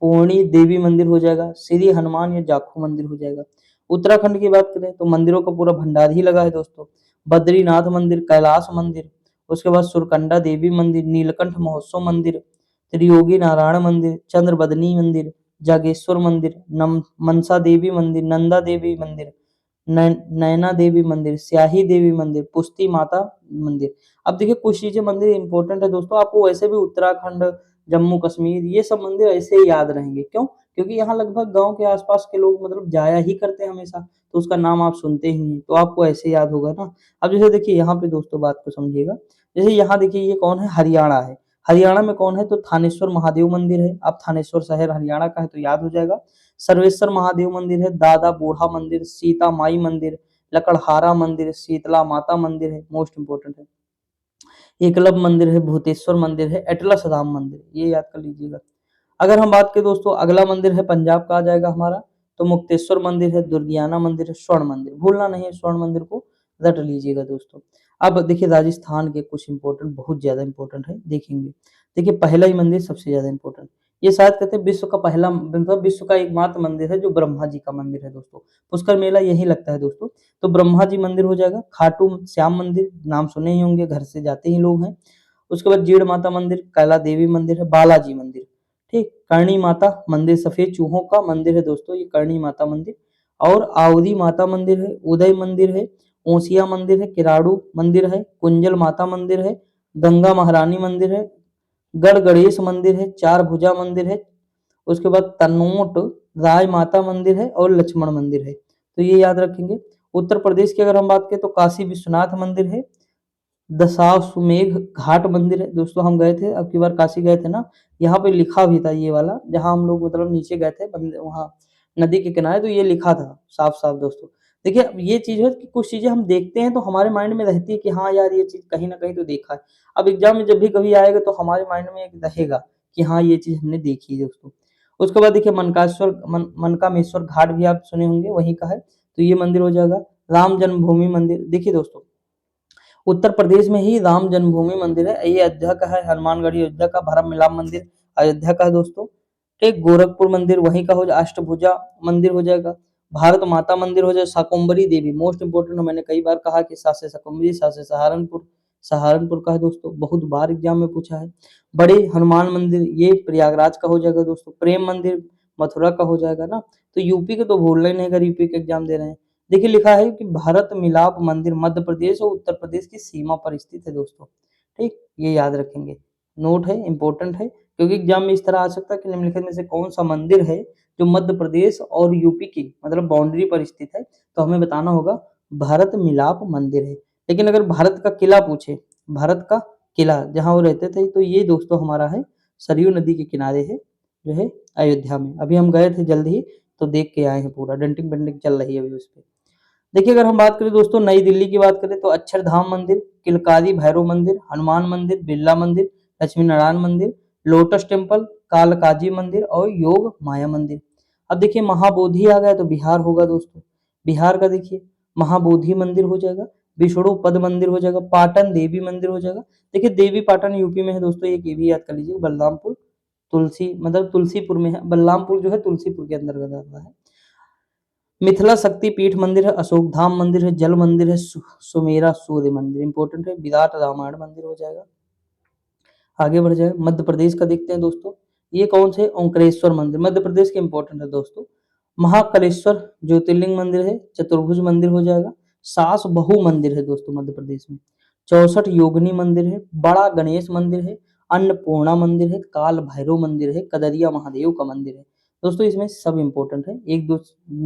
पूर्णी देवी मंदिर हो जाएगा, श्री हनुमान या जाखू मंदिर हो जाएगा। उत्तराखंड की बात करें तो मंदिरों का पूरा भंडार ही लगा है दोस्तों। बद्रीनाथ मंदिर, कैलाश मंदिर, उसके बाद सुरकंडा देवी मंदिर, नीलकंठ महोत्सव मंदिर, त्रियोगी नारायण मंदिर, चंद्रबदनी मंदिर, जागेश्वर मंदिर, मनसा देवी मंदिर, नंदा देवी मंदिर, नैना देवी मंदिर, स्याही देवी मंदिर, पुष्टि माता मंदिर। अब देखिए कुछ चीजें मंदिर इंपॉर्टेंट है दोस्तों, आपको वैसे भी उत्तराखंड, जम्मू कश्मीर ये सब मंदिर ऐसे ही याद रहेंगे। क्यों? क्योंकि यहाँ लगभग गांव के आसपास के लोग मतलब जाया ही करते हैं हमेशा, तो उसका नाम आप सुनते ही हैं, तो आपको ऐसे याद होगा ना। अब जैसे देखिए यहाँ पे दोस्तों बात को समझिएगा, जैसे यहाँ देखिए ये कौन है, हरियाणा है। हरियाणा में कौन है, तो थानेश्वर महादेव मंदिर है। अब थानेश्वर शहर हरियाणा का है तो याद हो जाएगा। सर्वेश्वर महादेव मंदिर है, दादा बूढ़ा मंदिर, सीता माई मंदिर, लकड़हारा मंदिर, शीतला माता मंदिर है, मोस्ट इंपोर्टेंट है। एकलव मंदिर है, भूतेश्वर मंदिर है, एटलस धाम मंदिर, ये याद कर लीजिएगा। अगर हम बात करें दोस्तों, अगला मंदिर है पंजाब का आ जाएगा हमारा, तो मुक्तेश्वर मंदिर है, दुर्गियाना मंदिर है, स्वर्ण मंदिर, भूलना नहीं है स्वर्ण मंदिर को, रट लीजिएगा दोस्तों। अब देखिए राजस्थान के कुछ इंपॉर्टेंट, बहुत ज्यादा इंपॉर्टेंट है, देखेंगे। देखिए पहला ही मंदिर सबसे ज्यादा इंपॉर्टेंट, ये शायद कहते हैं विश्व का पहला, मतलब विश्व का एकमात्र मंदिर है जो ब्रह्मा जी का मंदिर है दोस्तों। पुष्कर मेला यही लगता है दोस्तों। तो ब्रह्मा जी मंदिर हो जाएगा। खाटू श्याम मंदिर नाम सुने ही होंगे, घर से जाते ही लोग हैं। उसके बाद जीड़ माता मंदिर, कैला देवी मंदिर है, बालाजी मंदिर, ठीक, करणी माता मंदिर, सफेद चूहों का मंदिर है दोस्तों ये करणी माता मंदिर। और आवरी माता मंदिर है, उदय मंदिर है, ओसिया मंदिर है, किराड़ू मंदिर है, कुंजल माता मंदिर है, गंगा महारानी मंदिर है, गढ़ गणेश मंदिर है, चार भुजा मंदिर है, उसके बाद तनोट राय माता मंदिर है और लक्ष्मण मंदिर है। तो ये याद रखेंगे। उत्तर प्रदेश की अगर हम बात करें तो काशी विश्वनाथ मंदिर है, दशाश्वमेध घाट मंदिर है दोस्तों। हम गए थे, अब की बार काशी गए थे ना, यहाँ पे लिखा भी था ये वाला, जहाँ हम लोग मतलब नीचे गए थे वहाँ नदी के किनारे, तो ये लिखा था साफ साफ दोस्तों। देखिए अब ये चीज है कि कुछ चीजें हम देखते हैं तो हमारे माइंड में रहती है कि हाँ यार ये चीज कहीं ना कहीं तो देखा है। अब एग्जाम में जब भी कभी आएगा तो हमारे माइंड में एक रहेगा कि हाँ ये चीज हमने देखी है दोस्तों। उसके बाद देखिए मनकामेश्वर घाट भी आप सुने होंगे, वहीं का है, तो ये मंदिर हो जाएगा। राम जन्मभूमि मंदिर, देखिए दोस्तों उत्तर प्रदेश में ही राम जन्मभूमि मंदिर है, ये अयोध्या का है। हनुमानगढ़ी अयोध्या का, भरम मिलाप मंदिर अयोध्या का है दोस्तों। ठीक, गोरखपुर मंदिर वहीं का हो जाए, अष्टभुजा मंदिर हो जाएगा, भारत माता मंदिर हो जाए, शाकुंभरी देवी मोस्ट इंपोर्टेंट, मैंने कई बार कहा कि सासे शाकुंभरी, सासे सहारनपुर, सहारनपुर का है दोस्तों, बहुत बार एग्जाम में पूछा है। बड़े हनुमान मंदिर ये प्रयागराज का हो जाएगा दोस्तों। प्रेम मंदिर मथुरा का हो जाएगा ना। तो यूपी के तो भूलना ही नहीं अगर यूपी के एग्जाम दे रहे हैं। देखिए लिखा है कि भारत मिलाप मंदिर मध्य प्रदेश और उत्तर प्रदेश की सीमा पर स्थित है दोस्तों। ठीक, ये याद रखेंगे, नोट है, इंपॉर्टेंट है, क्योंकि एग्जाम में इस तरह आ सकता है कि निम्नलिखित में से कौन सा मंदिर है जो मध्य प्रदेश और यूपी की मतलब बाउंड्री पर स्थित है, तो हमें बताना होगा भारत मिलाप मंदिर है। लेकिन अगर भारत का किला पूछे, भारत का किला जहां वो रहते थे, तो ये दोस्तों हमारा है सरयू नदी के किनारे है, जो है अयोध्या में। अभी हम गए थे जल्द ही, तो देख के आए हैं, पूरा डेंटिंग पेंटिंग चल रही है अभी उस पर। देखिए अगर हम बात करें दोस्तों नई दिल्ली की बात करें, तो अक्षरधाम मंदिर, किलकारी भैरव मंदिर, हनुमान मंदिर, बिरला मंदिर, लक्ष्मी नारायण मंदिर, लोटस टेम्पल, कालकाजी मंदिर और योग माया मंदिर। अब देखिए महाबोधि आ गया तो बिहार होगा दोस्तों। बिहार का देखिए महाबोधि मंदिर हो जाएगा, विष्णु पद मंदिर हो जाएगा, पाटन देवी मंदिर हो जाएगा। देखिए देवी पाटन यूपी में है दोस्तों, एक ये भी याद कर लीजिए। बलरामपुर तुलसी मतलब तुलसीपुर में है, बलरामपुर जो है तुलसीपुर के अंतर्गत आता है। मिथिला शक्ति पीठ मंदिर है, अशोक धाम मंदिर है, जल मंदिर है, सुमेरा सूर्य मंदिर इंपॉर्टेंट है, विराट रामायण मंदिर हो जाएगा। आगे बढ़ जाए, मध्य प्रदेश का देखते हैं दोस्तों। ये कौन से, ओंकारेश्वर मंदिर मध्य प्रदेश के इंपॉर्टेंट है दोस्तों। महाकालेश्वर ज्योतिर्लिंग मंदिर है, चतुर्भुज मंदिर हो जाएगा। सास बहु मंदिर है दोस्तों मध्य प्रदेश में। 64 योगिनी मंदिर है, बड़ा गणेश मंदिर है, अन्नपूर्णा मंदिर है, काल भैरव मंदिर है, कदरिया महादेव का मंदिर है दोस्तों। इसमें सब इंपॉर्टेंट है, एक दो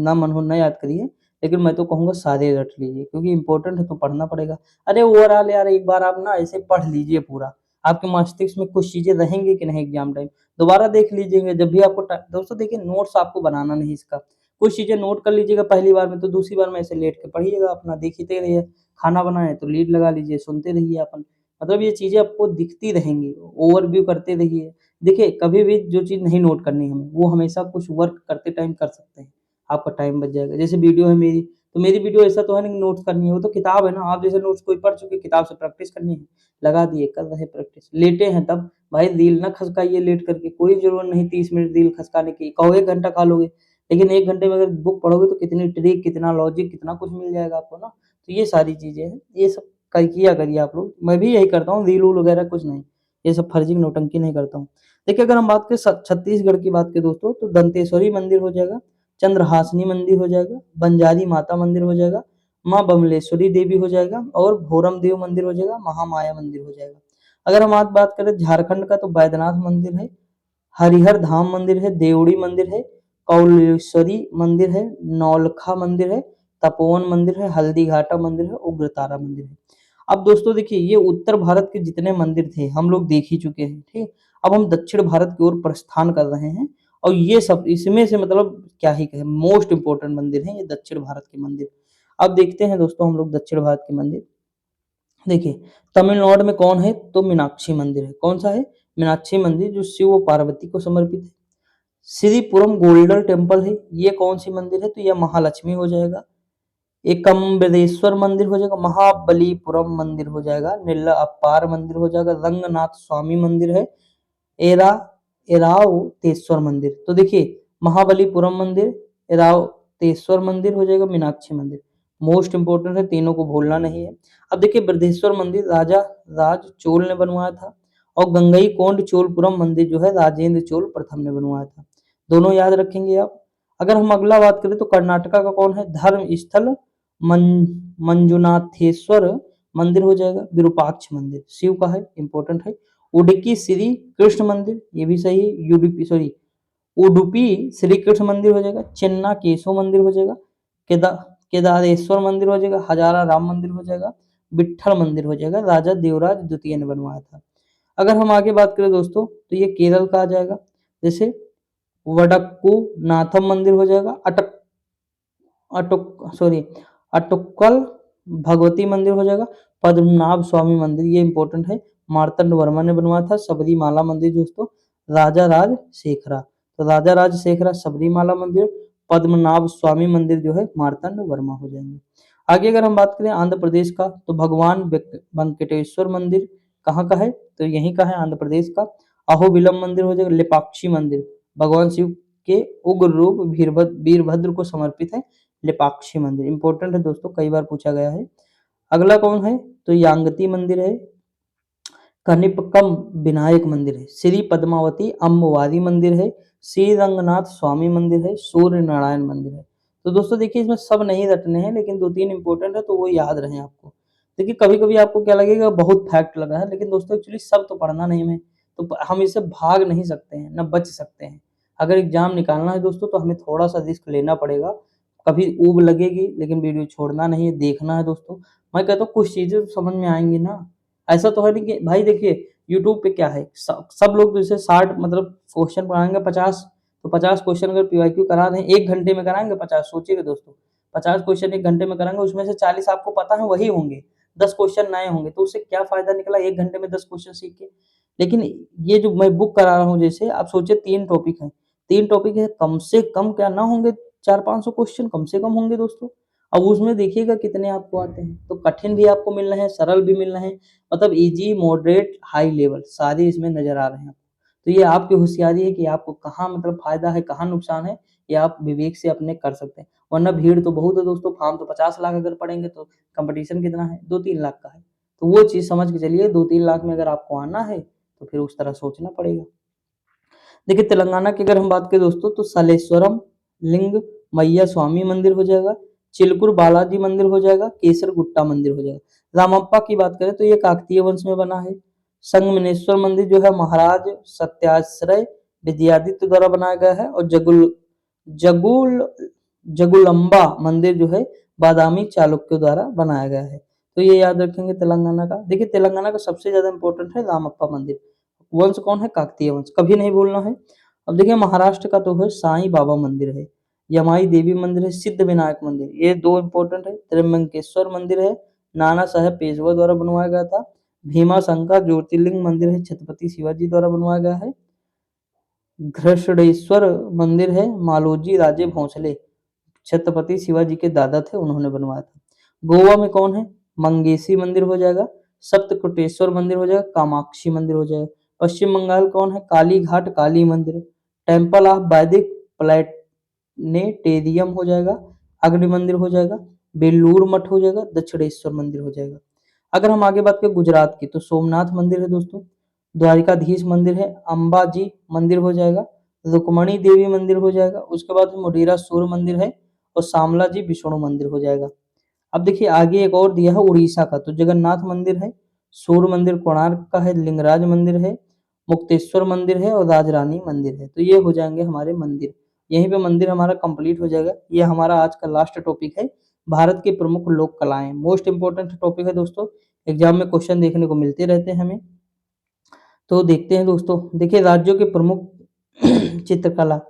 ना मन हो ना याद करिए, लेकिन मैं तो कहूंगा सारे रट लीजिए, क्योंकि इंपॉर्टेंट है तो पढ़ना पड़ेगा। अरे ओवरऑल यार एक बार आप ना ऐसे पढ़ लीजिए पूरा, आपके मस्तिष्क में कुछ चीजें रहेंगी कि नहीं एग्जाम टाइम, दोबारा देख लीजिएगा जब भी आपको दोस्तों। देखिए नोट्स आपको बनाना नहीं इसका, कुछ चीजें नोट कर लीजिएगा पहली बार में, तो दूसरी बार में ऐसे लेट के पढ़िएगा, अपना देखते रहिए। खाना बनाए तो लीड लगा लीजिए, सुनते रहिए अपन, मतलब ये चीजें आपको दिखती रहेंगी, ओवरव्यू करते रहिए। देखिए कभी भी जो चीज नहीं नोट करनी हमें, वो हमेशा कुछ वर्क करते टाइम कर सकते हैं, आपका टाइम बच जाएगा। जैसे वीडियो है मेरी, तो मेरी वीडियो ऐसा तो है नहीं नोट्स करनी है, वो तो किताब है ना। आप जैसे नोट्स कोई पढ़ चुके, किताब से प्रैक्टिस करनी है, लगा दिए कर रहे प्रैक्टिस। लेटे हैं तब भाई रील ना खसकाइए लेट करके, कोई जरूरत नहीं 30 मिनट रील खसकाने की, कहो 1 घंटा खा लोगे, लेकिन 1 घंटे में अगर बुक पढ़ोगे तो कितनी ट्रिक, कितना लॉजिक, कितना कुछ मिल जाएगा आपको ना। तो ये सारी चीजें हैं, ये सब किया करिए आप लोग। मैं भी यही करता हूँ, रील वगैरह कुछ नहीं, ये सब फर्जी नौटंकी नहीं करता हूँ। देखिए अगर हम बात करें छत्तीसगढ़ की बात करें दोस्तों, तो दंतेश्वरी मंदिर हो जाएगा, चंद्रहासिनी मंदिर हो जाएगा, बंजारी माता मंदिर हो जाएगा, माँ बमलेश्वरी देवी हो जाएगा, और भोरम देव मंदिर हो जाएगा, महामाया मंदिर हो जाएगा। अगर हम आज बात करें झारखंड का, तो बैद्यनाथ मंदिर है, हरिहर धाम मंदिर है, देवड़ी मंदिर है, कौलेश्वरी मंदिर है, नौलखा मंदिर है, तपोवन मंदिर है, हल्दी घाटा मंदिर है, उग्रतारा मंदिर है। अब दोस्तों देखिए ये उत्तर भारत के जितने मंदिर थे हम लोग देख ही चुके हैं, ठीक। अब हम दक्षिण भारत की ओर प्रस्थान कर रहे हैं, और ये सब इसमें से मतलब क्या ही कहें, मोस्ट इंपोर्टेंट मंदिर है ये दक्षिण भारत के मंदिर। अब देखते हैं दोस्तों हम लोग दक्षिण भारत के मंदिर। देखिए तमिलनाडु में कौन है, तो मीनाक्षी मंदिर है। कौन सा है, मीनाक्षी मंदिर, जो शिव और पार्वती को समर्पित है। श्रीपुरम गोल्डन टेम्पल है, ये कौन सी मंदिर है, तो यह महालक्ष्मी हो जाएगा। एकम्बरेश्वर मंदिर हो जाएगा, महाबलीपुरम मंदिर हो जाएगा, नीला अपार मंदिर हो जाएगा, रंगनाथ स्वामी मंदिर है, एरा एरावतेश्वर मंदिर। तो देखिए महाबलीपुरम मंदिर, एरावतेश्वर मंदिर हो जाएगा, मीनाक्षी मंदिर मोस्ट इंपोर्टेंट है, तीनों को भूलना नहीं है। अब देखिए बृहदेश्वर मंदिर राजा राज चोल ने बनवाया था, और गंगई कोंड चोलपुरम मंदिर जो है राजेंद्र चोल प्रथम ने बनवाया था, दोनों याद रखेंगे आप। अगर हम अगला बात करें, तो कर्नाटका का कौन है, धर्म स्थल मंजुनाथेश्वर मंदिर हो जाएगा, विरूपाक्ष मंदिर शिव का है, इंपॉर्टेंट है। उडुपी श्री कृष्ण मंदिर, ये भी सही है, उडुपी श्री कृष्ण मंदिर हो जाएगा, चेन्ना केशव मंदिर हो जाएगा, केदा केदारेश्वर मंदिर हो जाएगा, हजारा राम मंदिर हो जाएगा, विठल मंदिर हो जाएगा, राजा देवराज द्वितीय ने बनवाया था। अगर हम आगे बात करें दोस्तों, तो ये केरल का आ जाएगा, जैसे वडक्कू नाथम मंदिर हो जाएगा, अटुक्कल भगवती मंदिर हो जाएगा, पद्मनाभ स्वामी मंदिर, ये इंपॉर्टेंट है, मार्तंड वर्मा ने बनवाया था। सबरीमाला मंदिर दोस्तों राजा राज शेखरा, तो राजा राज शेखरा सबरीमाला मंदिर, पद्मनाभ स्वामी मंदिर जो है मार्तंड वर्मा हो जाएंगे। आगे अगर हम बात करें आंध्र प्रदेश का, तो भगवान वेंकटेश्वर मंदिर कहाँ का है, तो यहीं का है आंध्र प्रदेश का। अहोबिलम मंदिर हो जाएगा, लेपाक्षी मंदिर भगवान शिव के उग्र रूप वीरभद्र को समर्पित है, लेपाक्षी मंदिर इंपॉर्टेंट है दोस्तों, कई बार पूछा गया है। अगला कौन है, तो यांगती मंदिर है, कनिपकम विनायक मंदिर है, श्री पद्मावती अम्मवारी मंदिर है, श्री रंगनाथ स्वामी मंदिर है, सूर्य नारायण मंदिर है। तो दोस्तों देखिए इसमें सब नहीं रटने हैं, लेकिन 2-3 इंपॉर्टेंट है तो वो याद रहे आपको। देखिए कभी-कभी आपको क्या लगेगा बहुत फैक्ट लगा है, लेकिन दोस्तों एक्चुअली सब तो पढ़ना नहीं हमें, तो हम इससे भाग नहीं सकते हैं, ना बच सकते हैं। अगर एग्जाम निकालना है दोस्तों तो हमें थोड़ा-सा रिस्क लेना पड़ेगा। कभी ऊब लगेगी, लेकिन वीडियो छोड़ना नहीं है, देखना है दोस्तों। मैं कहता हूँ कुछ चीज़ें तो समझ में आएँगी ना, ऐसा तो है नहीं कि भाई देखिए यूट्यूब पे क्या है, सब लोग तो इसे 60 मतलब क्वेश्चन पढ़ाएँगे 50, तो 50 क्वेश्चन अगर पीवाईक्यू करा दें 1 घंटे में कराएँगे 50, सोचिएगा दोस्तों। 50 क्वेश्चन 1 घंटे में कराएँगे, उसमें से 40 आपको पता है वही होंगे, 10 क्वेश्चन नए होंगे, तो उससे क्या फ़ायदा निकला 1 घंटे में 10 क्वेश्चन सीख के। लेकिन ये जो मैं बुक करा रहा हूँ, जैसे आप सोचिए 3 टॉपिक हैं, 3 टॉपिक है, कम से कम क्या ना होंगे 400-500 क्वेश्चन कम से कम होंगे दोस्तों। अब उसमें देखिएगा कितने आपको आते हैं, तो कठिन भी आपको मिल रहे हैं, सरल भी मिल रहे हैं, मतलब ईज़ी, मॉडरेट, हाई लेवल सारे इसमें नज़र आ रहे हैं। तो ये आपकी होशियारी है कि आपको कहाँ मतलब फ़ायदा है, कहाँ नुकसान है, ये आप विवेक से अपने कर सकते हैं। वरना भीड़ तो बहुत है दोस्तों, फॉर्म तो 50 लाख अगर पड़ेंगे तो कॉम्पिटिशन कितना है, 2-3 लाख का है। तो वो चीज़ समझ के चलिए, 2-3 लाख में अगर आपको आना है, तो फिर उस तरह सोचना पड़ेगा। देखिए तेलंगाना की अगर हम बात करें दोस्तों, तो सलेश्वरम लिंग मैया स्वामी मंदिर हो जाएगा, चिलकुर बालाजी मंदिर हो जाएगा, केसरगुट्टा मंदिर हो जाएगा। रामप्पा की बात करें तो ये काकतीय वंश में बना है। संगमनेश्वर मंदिर जो है महाराज सत्याश्रय विद्यादित्य द्वारा बनाया गया है, और जगुल जगुलंबा मंदिर जो है बादामी चालुक्य द्वारा बनाया गया है। तो ये याद रखेंगे तेलंगाना का। देखिए तेलंगाना का सबसे ज्यादा इंपॉर्टेंट है रामप्पा मंदिर। वंश कौन है, काकतीय वंश, कभी नहीं भूलना है। अब देखिए महाराष्ट्र का तो है साईं बाबा मंदिर है, यमाई देवी मंदिर है, सिद्ध विनायक मंदिर, ये 2 इंपॉर्टेंट है। त्र्यंबकेश्वर मंदिर है, नाना साहेब पेशवा द्वारा बनवाया गया था। भीमा शंकर ज्योतिर्लिंग मंदिर है, छत्रपति शिवाजी द्वारा बनवाया गया है। घृष्णेश्वर मंदिर है, मालोजी राजे भोसले छत्रपति शिवाजी के दादा थे, उन्होंने बनवाया था। गोवा में कौन है, मंगेशी मंदिर हो जाएगा, सप्तकोटेश्वर मंदिर हो जाएगा, कामाक्षी मंदिर हो जाएगा। पश्चिम बंगाल कौन है, काली घाट काली मंदिर, टेम्पल ऑफ वैदिक प्लेनेटेरियम हो जाएगा, अग्नि मंदिर हो जाएगा, बेलूर मठ हो जाएगा, दक्षिणेश्वर मंदिर हो जाएगा। अगर हम आगे बात करें गुजरात की, तो सोमनाथ मंदिर है दोस्तों, द्वारिकाधीश मंदिर है, अंबाजी मंदिर हो जाएगा, रुक्मणी देवी मंदिर हो जाएगा, उसके बाद मुडेरा सूर्य मंदिर है, और शामला जी विष्णु मंदिर हो जाएगा। अब देखिए आगे एक और दिया है उड़ीसा का, तो जगन्नाथ मंदिर है, सूर्य मंदिर कोणार्क का है, लिंगराज मंदिर है, मुक्तेश्वर मंदिर है, और राजरानी मंदिर है। तो ये हो जाएंगे हमारे मंदिर। यहीं पे मंदिर हमारा कंप्लीट हो जाएगा। ये हमारा आज का लास्ट टॉपिक है, भारत की प्रमुख लोक कलाएं। मोस्ट इंपोर्टेंट टॉपिक है दोस्तों, एग्जाम में क्वेश्चन देखने को मिलते रहते हैं हमें। तो देखते हैं दोस्तों, देखिए राज्यों के प्रमुख चित्रकला।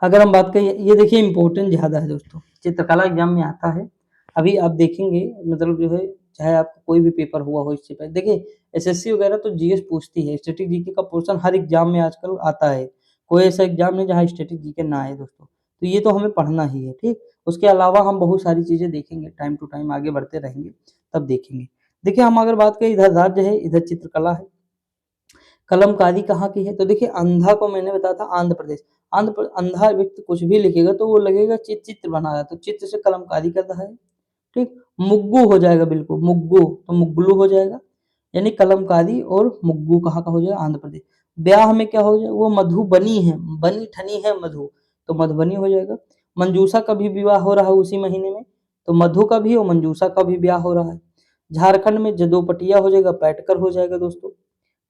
अगर हम बात करें, ये देखिए इंपॉर्टेंट ज़्यादा है दोस्तों, चित्रकला एग्जाम में आता है। अभी आप देखेंगे मतलब जो है, चाहे आपका कोई भी पेपर हुआ हो इससे पहले, देखिए एसएससी वगैरह तो जीएस पूछती है, स्टैटिक जीके का पोर्शन हर एग्जाम में आजकल आता है। कोई ऐसा एग्जाम नहीं जहाँ स्टैटिक जीके ना आए दोस्तों, तो ये तो हमें पढ़ना ही है, ठीक। उसके अलावा हम बहुत सारी चीज़ें देखेंगे, टाइम टू टाइम आगे बढ़ते रहेंगे तब देखेंगे। देखिए हम अगर बात करें, इधर राज्य है, इधर चित्रकला है। कलमकारी कहाँ की है, तो देखिए अंधा को मैंने बताया था आंध्र प्रदेश। अंधा व्यक्ति कुछ भी लिखेगा तो वो लगेगा चित्र बना रहा है, तो चित्र से कलमकारी कर रहा है, ठीक। मुग्गू हो जाएगा, बिल्कुल मुग्गू, तो मुग्गलू हो जाएगा। यानी कलमकारी और मुग्गू कहाँ का हो जाएगा, आंध्र प्रदेश। ब्याह में क्या हो जाएगा, वो मधुबनी है, बनी ठनी है मधु, तो मधुबनी हो जाएगा। मंजूषा का भी विवाह हो रहा है उसी महीने में, तो मधु का भी और मंजूषा का भी ब्याह हो रहा है। झारखंड में जदोपटिया हो जाएगा, पैटकर हो जाएगा दोस्तों,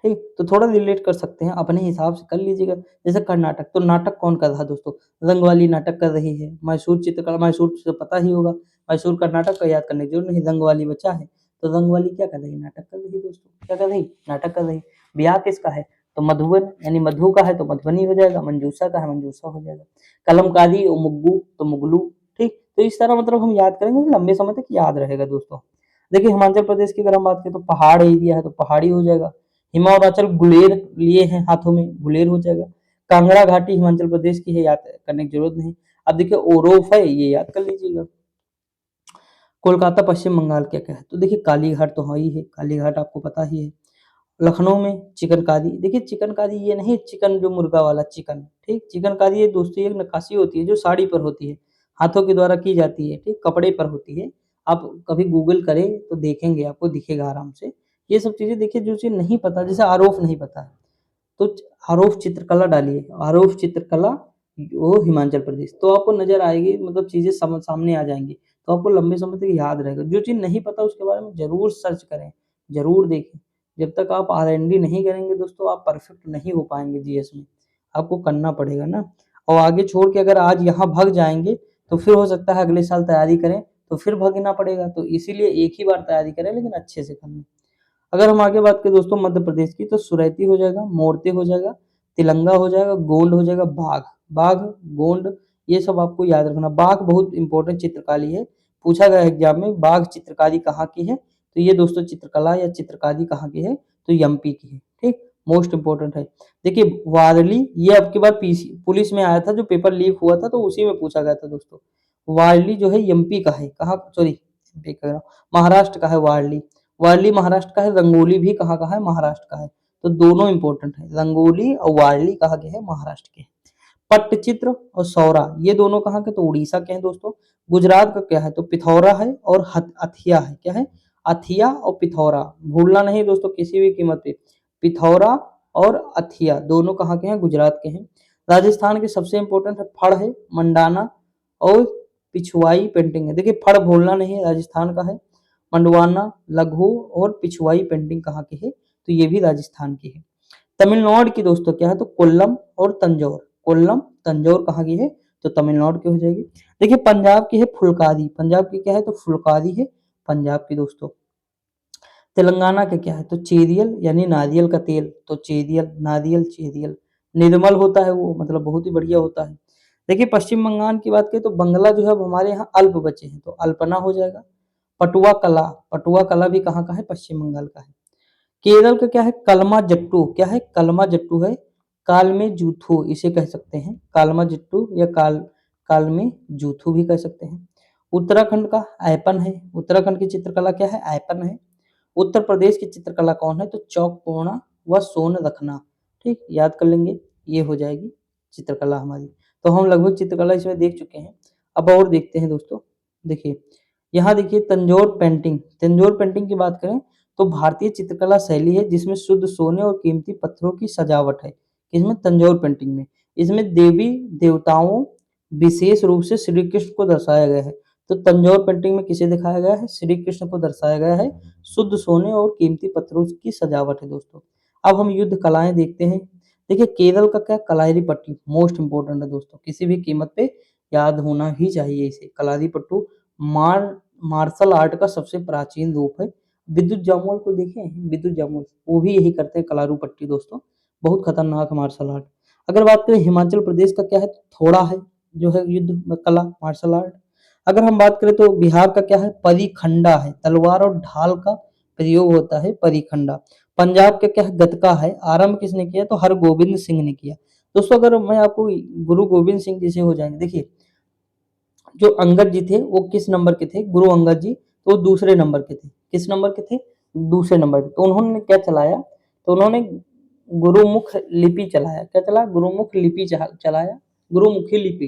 ठीक। तो थोड़ा रिलेट कर सकते हैं, अपने हिसाब से कर लीजिएगा। जैसे कर्नाटक, तो नाटक कौन कर रहा है दोस्तों, रंगवाली नाटक कर रही है। मैसूर चित्रकला, मैसूर से पता ही होगा, मैसूर कर्नाटक का, याद करने की जरूरत नहीं, रंगवाली बचा है। तो रंगवाली क्या कर रही है, नाटक कर रही है दोस्तों, क्या कर रही, नाटक कर रही। ब्याह किसका है, तो मधुबन यानी मधु का है, तो मधुबनी हो जाएगा। मंजूषा का है, मंजूषा हो जाएगा। कलमकारी और मुग्गू, तो मुगलू, ठीक। तो इस तरह मतलब हम याद करेंगे तो लंबे समय तक याद रहेगा दोस्तों। देखिए हिमाचल प्रदेश की अगर हम बात करें, तो पहाड़ एरिया है, तो पहाड़ी हो जाएगा। हिमाचल गुलेर लिए हैं हाथों में, गुलेर हो जाएगा। कांगड़ा घाटी हिमाचल प्रदेश की है, याद करने की जरूरत नहीं। अब देखिए ओरोफ है, ये याद कर लीजिएगा। कोलकाता पश्चिम बंगाल क्या-क्या है? तो देखिए कालीघाट तो हाँ ही है, कालीघाट आपको पता ही है। लखनऊ में चिकनकारी, देखिए चिकनकारी ये नहीं चिकन जो मुर्गा वाला चिकन, ठीक? चिकनकारी ये दोस्तों एक नक्काशी होती है जो साड़ी पर होती है, हाथों के द्वारा की जाती है, ठीक? कपड़े पर होती है। आप कभी गूगल करें तो देखेंगे, आपको दिखेगा आराम से। ये सब चीज़ें देखिए जो चीज़ नहीं पता, जैसे आरोफ नहीं पता है, तो आरोफ चित्रकला डालिए, आरोफ चित्रकला वो हिमाचल प्रदेश, तो आपको नज़र आएगी, मतलब चीज़ें समझ सामने आ जाएँगी, तो आपको लंबे समय तक याद रहेगा। जो चीज़ नहीं पता उसके बारे में ज़रूर सर्च करें, ज़रूर देखें। जब तक आप आर-एन-डी नहीं करेंगे दोस्तों, आप परफेक्ट नहीं हो पाएँगे जीएस में, आपको करना पड़ेगा ना। और आगे छोड़ के अगर आज यहाँ भाग जाएँगे, तो फिर हो सकता है अगले साल तैयारी करें, तो फिर भागना पड़ेगा, तो इसीलिए एक ही बार तैयारी करें लेकिन अच्छे से करनी। अगर हम आगे बात करें दोस्तों मध्य प्रदेश की, तो सुरैती हो जाएगा, मोरते हो जाएगा, तिलंगा हो जाएगा, गोंड हो जाएगा, बाघ। बाघ, गोंड ये सब आपको याद रखना। बाघ बहुत इंपॉर्टेंट चित्रकारी है, पूछा गया है एग्जाम में बाघ चित्रकारी कहाँ की है? तो ये दोस्तों चित्रकला या चित्रकारी कहाँ की है? तो एमपी की है, ठीक? मोस्ट इंपॉर्टेंट है। देखिए वारली ये अब की बार पीसी पुलिस में आया था, जो पेपर लीक हुआ था तो उसी में पूछा गया था दोस्तों। वारली जो है एमपी का है, कहाँ सॉरी एमपी कह रहा हूँ, महाराष्ट्र का है वारली। वारली महाराष्ट्र का है, रंगोली भी कहाँ का है? महाराष्ट्र का है। तो दोनों इंपॉर्टेंट है, रंगोली और वारली कहाँ के हैं? महाराष्ट्र के हैं। पट्टचित्र और सौरा ये दोनों कहाँ के? तो उड़ीसा के हैं दोस्तों। गुजरात का क्या है? तो पिथौरा है और अथिया है। क्या है? अथिया और पिथौरा, भूलना नहीं दोस्तों किसी भी कीमत पे। पिथौरा और अथिया दोनों कहाँ के हैं? गुजरात के हैं। राजस्थान के सबसे इंपॉर्टेंट है फड़ है, मंडाना और पिछवाई पेंटिंग है। देखिए फड़ भूलना नहीं है, राजस्थान का है। मंडवाना, लघु और पिछवाई पेंटिंग कहाँ की है? तो ये भी राजस्थान की है। तमिलनाडु की दोस्तों क्या है? तो कोल्लम और तंजौर। कोल्लम, तंजौर कहाँ की है? तो तमिलनाडु की हो जाएगी। देखिए पंजाब की है फुलकारी, पंजाब की क्या है? तो फुलकारी है पंजाब की दोस्तों। तेलंगाना का क्या है? तो चेरियल यानी नारियल का तेल, तो चेरियल, नारियल, चेरियल। निर्मल होता है वो, मतलब बहुत ही बढ़िया होता है। देखिए पश्चिम बंगाल की बात करें तो बंगला जो है अब हमारे यहाँ अल्प बचे हैं, तो अल्पना हो जाएगा। पटुआ कला, पटुआ कला भी कहाँ का है? पश्चिम बंगाल का है। केरल का क्या है? कलमा जट्टू, क्या है? कलमा जट्टू है। काल में जूथू इसे कह सकते हैं, कालमा जट्टू या काल में जूथू भी कह सकते हैं। उत्तराखंड का ऐपन है, उत्तराखंड की चित्रकला क्या है? ऐपन है। उत्तर प्रदेश की चित्रकला कौन है? तो चौक पूर्णा व सोन रखना, ठीक? याद कर लेंगे, ये हो जाएगी चित्रकला हमारी। तो हम लगभग चित्रकला इसमें देख चुके हैं। अब और देखते हैं दोस्तों। देखिए यहाँ देखिए तंजौर पेंटिंग, तंजौर पेंटिंग की बात करें तो भारतीय चित्रकला शैली है जिसमें शुद्ध सोने और कीमती पत्थरों की सजावट है। इसमें तंजौर पेंटिंग में इसमें देवी देवताओं विशेष रूप से श्री कृष्ण को दर्शाया गया है। तो तंजौर पेंटिंग में किसे दिखाया गया है? श्री कृष्ण को दर्शाया गया है। शुद्ध सोने और कीमती पत्थरों की सजावट है दोस्तों। अब हम युद्ध कलाएं देखते हैं। देखिए केरल का क्या? कलारी पट्टी मोस्ट इंपोर्टेंट है दोस्तों, किसी भी कीमत पे याद होना ही चाहिए इसे। कलारी पट्टू मार्शल आर्ट का सबसे प्राचीन रूप है। विद्युत जामवाल को देखे हैं? विद्युत जामवाल वो भी यही करते हैं, कलारू पट्टी दोस्तों। बहुत खतरनाक मार्शल आर्ट। अगर बात करें हिमाचल प्रदेश का क्या है? थोड़ा है जो है युद्ध कला मार्शल आर्ट। अगर हम बात करें तो बिहार का क्या है? परिखंडा है, तलवार और ढाल का प्रयोग होता है परिखंडा। पंजाब का क्या है? गतका है। आरंभ किसने किया? तो हरगोबिंद सिंह ने किया। दोस्तों अगर मैं आपको गुरु गोविंद सिंह जी से हो जाएंगे, देखिए जो अंगद जी थे वो किस नंबर के थे? गुरु अंगद जी, तो वो दूसरे नंबर के थे। किस नंबर के थे? दूसरे नंबर के। तो उन्होंने क्या चलाया? तो उन्होंने गुरुमुख लिपि चलाया। क्या चलाया? गुरुमुख लिपि चलाया। गुरुमुखी लिपि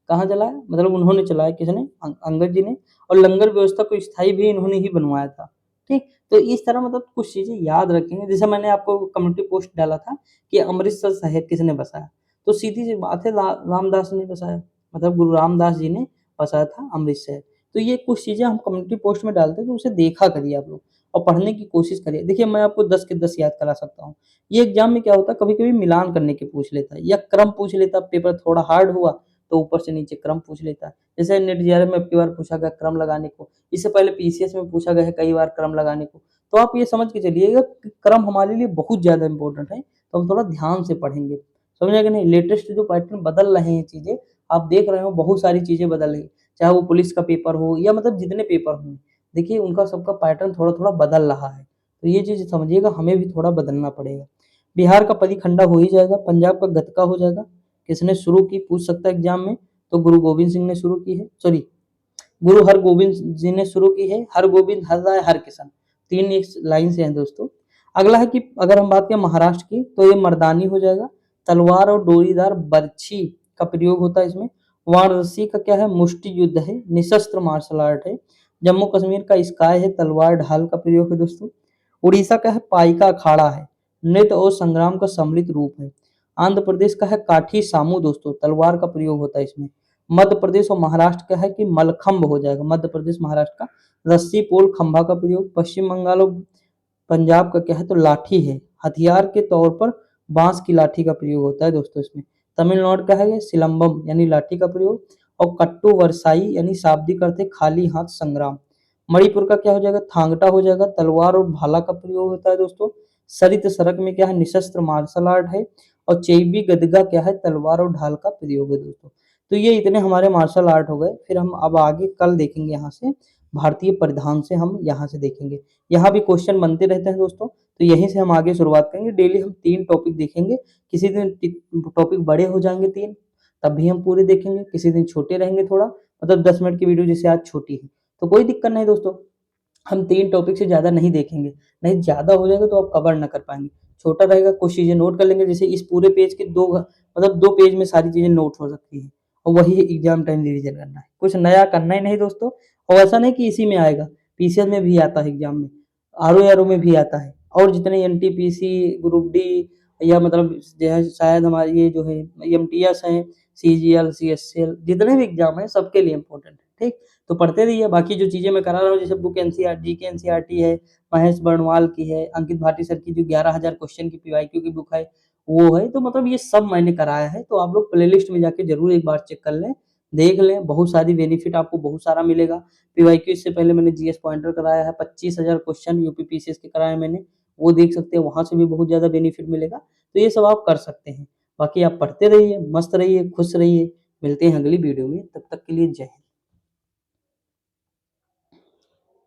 कहाँ चलाया? मतलब उन्होंने चलाया, किसने? अंगद जी ने। और लंगर व्यवस्था को स्थायी भी इन्होंने ही बनवाया था, ठीक? तो इस तरह मतलब कुछ चीजें याद रखेंगे। जैसे मैंने आपको कम्युनिटी पोस्ट डाला था कि अमृतसर शहर किसने बसाया, तो सीधी सी बात है रामदास ने बसाया, मतलब गुरु रामदास जी ने बसाया था अमृतसर। तो ये कुछ चीजें हम कम्युनिटी पोस्ट में डालते हैं, तो उसे देखा करिए आप लोग और पढ़ने की कोशिश करिए। देखिए मैं आपको 10 के 10 याद करा सकता हूँ। ये एग्जाम में क्या होता है, कभी कभी मिलान करने के पूछ लेता है या क्रम पूछ लेता है। पेपर थोड़ा हार्ड हुआ तो ऊपर से नीचे क्रम पूछ लेता है। जैसे नेट जेआरएफ में अब की बार पूछा गया क्रम लगाने को, इससे पहले पीसीएस में पूछा गया है कई बार क्रम लगाने को। तो आप ये समझ के चलिएगा कि क्रम हमारे लिए बहुत ज्यादा इंपॉर्टेंट है, तो हम थोड़ा ध्यान से पढ़ेंगे। समझे कि नहीं? लेटेस्ट जो पैटर्न बदल रहे हैं चीजें, आप देख रहे हो बहुत सारी चीजें बदल रही, चाहे वो पुलिस का पेपर हो या मतलब जितने पेपर हों, देखिए उनका सबका पैटर्न थोड़ा थोड़ा बदल रहा है। तो ये चीज समझिएगा, हमें भी थोड़ा बदलना पड़ेगा। बिहार का परिखंडा हो ही जाएगा, पंजाब का गतका हो जाएगा। किसने शुरू की? पूछ सकता है एग्जाम में, तो गुरु गोविंद सिंह ने शुरू की है। सॉरी, गुरु हरगोविंद जी ने शुरू की है। हर गोविंद हर राय हर किशन, 3 एक लाइन से हैं दोस्तों। अगला है कि अगर हम बात करें महाराष्ट्र की, तो ये मर्दानी हो जाएगा। तलवार और डोरीदार बर्छी का प्रयोग होता है इसमें। वाराणसी का क्या है, मुष्टि युद्ध है, निशस्त्र मार्शल आर्ट है। जम्मू कश्मीर का स्काई है, तलवार ढाल का प्रयोग है दोस्तों। उड़ीसा का है पाइका अखाड़ा है, नृत्य और संग्राम का सम्मिलित रूप है। आंध्र प्रदेश का है काठी सामू दोस्तों, तलवार का प्रयोग होता है इसमें। मध्य प्रदेश और महाराष्ट्र का है कि मलखंभ हो जाएगा, मध्य प्रदेश महाराष्ट्र का रस्सी पोल खंभा का प्रयोग। पश्चिम बंगाल और पंजाब का क्या है, तो लाठी है, हथियार के तौर पर बांस की लाठी का प्रयोग होता है दोस्तों इसमें। तमिलनाडु का है ये सिलंबम यानी लाठी का प्रयोग। और कट्टू वरसाई यानी शाब्दिक अर्थ है खाली हाथ संग्राम। मणिपुर का क्या हो जाएगा, थांगटा हो जाएगा, तलवार और भाला का प्रयोग होता है दोस्तों। सरित सरक में क्या है, निशस्त्र मार्शल आर्ट है। और चेबी गदगा क्या है, तलवार और ढाल का प्रयोग है दोस्तों। तो ये इतने हमारे मार्शल आर्ट हो गए। फिर हम अब आगे कल देखेंगे यहाँ से भारतीय परिधान से, हम यहाँ से देखेंगे। यहाँ भी क्वेश्चन बनते रहते हैं दोस्तों, तो यहीं से हम आगे शुरुआत करेंगे। डेली हम 3 टॉपिक देखेंगे। किसी दिन टॉपिक बड़े हो जाएंगे 3, तब भी हम पूरे देखेंगे। किसी दिन छोटे रहेंगे थोड़ा, मतलब 10 मिनट की वीडियो जैसे आज छोटी है, तो कोई दिक्कत नहीं दोस्तों। हम 3 टॉपिक से ज़्यादा नहीं देखेंगे, नहीं ज़्यादा हो जाएगा तो आप कवर ना कर पाएंगे। छोटा रहेगा, कुछ चीज़ें नोट कर लेंगे। जैसे इस पूरे पेज के 2 मतलब 2 पेज में सारी चीज़ें नोट हो सकती हैं, और वही एग्जाम टाइम रिवीजन करना है, कुछ नया करना ही नहीं दोस्तों। और ऐसा नहीं कि इसी में आएगा, पीसीएस में भी आता है एग्जाम में, आरओ में भी आता है, और जितने एनटीपीसी ग्रुप डी या मतलब जो है शायद हमारे ये जो है एमटीएस है, सीजीएल सीएसएल जितने भी एग्जाम है सबके लिए इम्पोर्टेंट है। ठीक, तो पढ़ते रहिए। बाकी जो चीज़ें मैं करा रहा हूँ, जैसे बुक एनसीईआरटी जीके एनसीईआरटी है, महेश बर्णवाल की है, अंकित भाटी सर की जो 11,000 क्वेश्चन की पीवाईक्यू की बुक है वो है। तो मतलब ये सब मैंने कराया है, तो आप लोग प्लेलिस्ट में जाके जरूर एक बार चेक कर लें, देख लें। बहुत सारी बेनिफिट आपको बहुत सारा मिलेगा। पीवाईक्यू इससे पहले मैंने जीएस पॉइंटर कराया है, 25,000 क्वेश्चन यूपी पीसीएस के कराए मैंने, वो देख सकते हैं, वहां से भी बहुत ज्यादा बेनिफिट मिलेगा। तो ये सब आप कर सकते हैं। बाकी आप पढ़ते रहिए, मस्त रहिए, खुश रहिए। मिलते हैं अगली वीडियो में, तब तक के लिए जय हिंद।